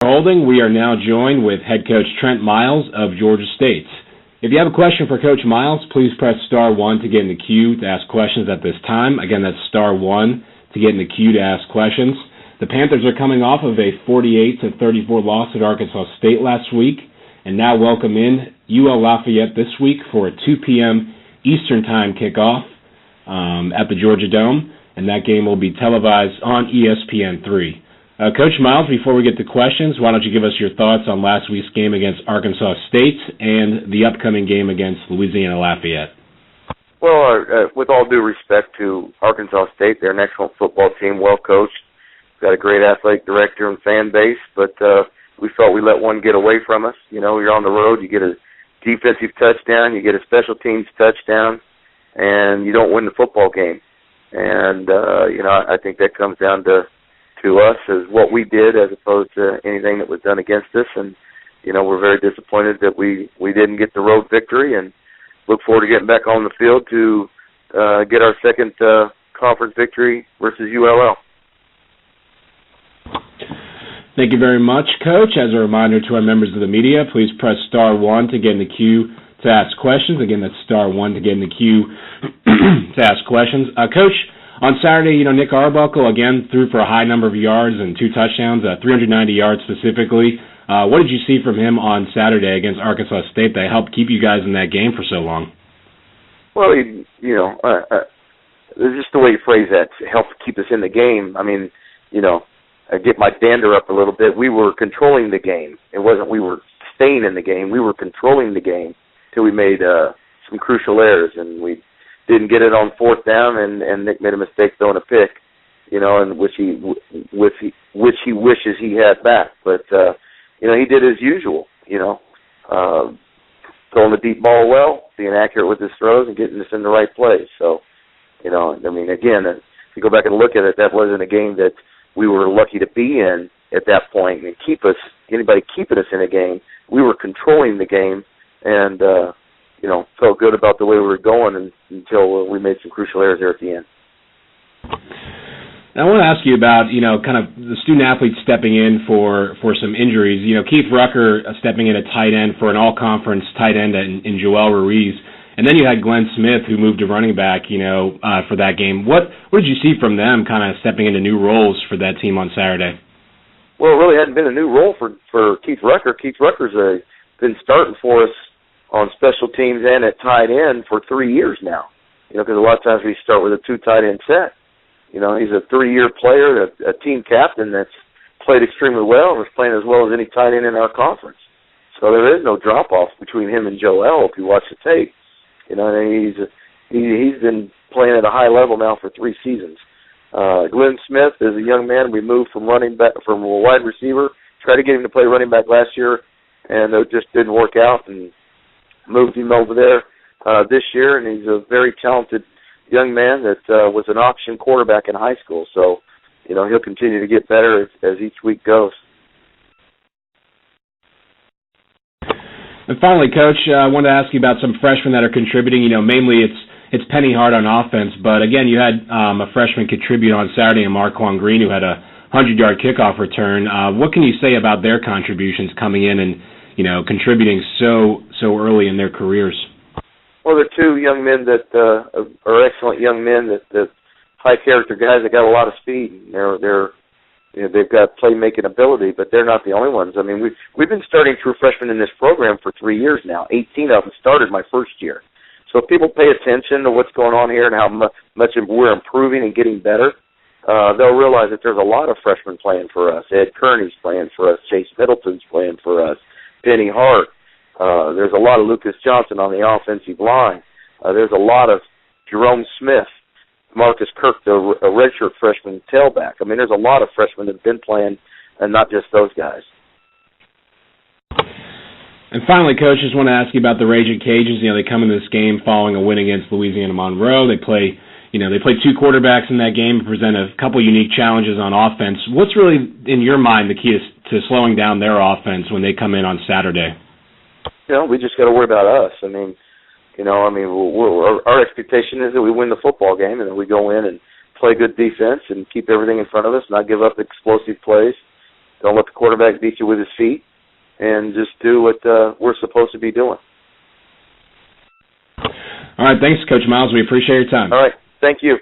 Holding, we are now joined with head coach Trent Miles of Georgia State. If you have a question for Coach Miles, please press star 1 to get in the queue to ask questions at this time. Again, that's star 1 to get in the queue to ask questions. The Panthers are coming off of a 48-34 loss at Arkansas State last week, and now welcome in UL Lafayette this week for a 2 p.m. Eastern Time kickoff at the Georgia Dome, and that game will be televised on ESPN3. Coach Miles, before we get to questions, why don't you give us your thoughts on last week's game against Arkansas State and the upcoming game against Louisiana Lafayette? Well, with all due respect to Arkansas State, they're an excellent football team, well coached, got a great athletic director and fan base, but we felt we let one get away from us. You know, you're on the road, you get a defensive touchdown, you get a special teams touchdown, and you don't win the football game. And, I think that comes down to us as what we did as opposed to anything that was done against us. And, we're very disappointed that we didn't get the road victory and look forward to getting back on the field to get our second conference victory versus ULL. Thank you very much, Coach. As a reminder to our members of the media, please press star 1 to get in the queue to ask questions. Again, that's star 1 to get in the queue to ask questions. Coach, on Saturday, Nick Arbuckle, again, threw for a high number of yards and 2 touchdowns, 390 yards specifically. What did you see from him on Saturday against Arkansas State that helped keep you guys in that game for so long? Well, just the way you phrase that, helped keep us in the game. I mean, I get my dander up a little bit. We were controlling the game. It wasn't we were staying in the game. We were controlling the game till we made some crucial errors, and we didn't get it on fourth down, and Nick made a mistake throwing a pick, and which he wishes he had back. But he did as usual, throwing the deep ball well, being accurate with his throws, and getting us in the right place. So, again, if you go back and look at it, that wasn't a game that we were lucky to be in at that point and anybody keeping us in a game. We were controlling the game and, felt good about the way we were going until we made some crucial errors there at the end. Now, I want to ask you about, kind of the student athletes stepping in for some injuries. Keith Rucker stepping in at tight end for an all-conference tight end in Joelle Ruiz. And then you had Glenn Smith, who moved to running back, for that game. What did you see from them kind of stepping into new roles for that team on Saturday? Well, it really hadn't been a new role for Keith Rucker. Keith Rucker's been starting for us on special teams and at tight end for 3 years now. Because a lot of times we start with a 2 tight end set. He's a 3-year player, a team captain that's played extremely well and was playing as well as any tight end in our conference. So there is no drop-off between him and Joelle if you watch the tape. He's been playing at a high level now for 3 seasons. Glenn Smith is a young man we moved from a wide receiver, tried to get him to play running back last year, and it just didn't work out, and moved him over there this year, and he's a very talented young man that was an option quarterback in high school. So, he'll continue to get better as each week goes. And finally, Coach, I wanted to ask you about some freshmen that are contributing. Mainly it's Penny Hart on offense, but again, you had a freshman contribute on Saturday, and Marquand Green, who had a 100-yard kickoff return. What can you say about their contributions coming in and contributing so early in their careers? Well, they're 2 young men that are excellent young men that high character guys that got a lot of speed. They've got playmaking ability, but they're not the only ones. I mean, we've been starting true freshmen in this program for 3 years now. 18 of them started my first year. So if people pay attention to what's going on here and how much we're improving and getting better, they'll realize that there's a lot of freshmen playing for us. Ed Kearney's playing for us. Chase Middleton's playing for us. Penny Hart. There's a lot of Lucas Johnson on the offensive line. There's a lot of Jerome Smith, Marcus Kirk, the redshirt freshman tailback. I mean, there's a lot of freshmen that have been playing, and not just those guys. And finally, Coach, just want to ask you about the Ragin Cajuns. They come into this game following a win against Louisiana Monroe. They play 2 quarterbacks in that game, present a couple unique challenges on offense. What's really, in your mind, the key to slowing down their offense when they come in on Saturday? We just got to worry about us. Our expectation is that we win the football game and that we go in and play good defense and keep everything in front of us, not give up explosive plays, Don't let the quarterback beat you with his feet, and just do what we're supposed to be doing. All right, thanks, Coach Miles. We appreciate your time. All right, thank you.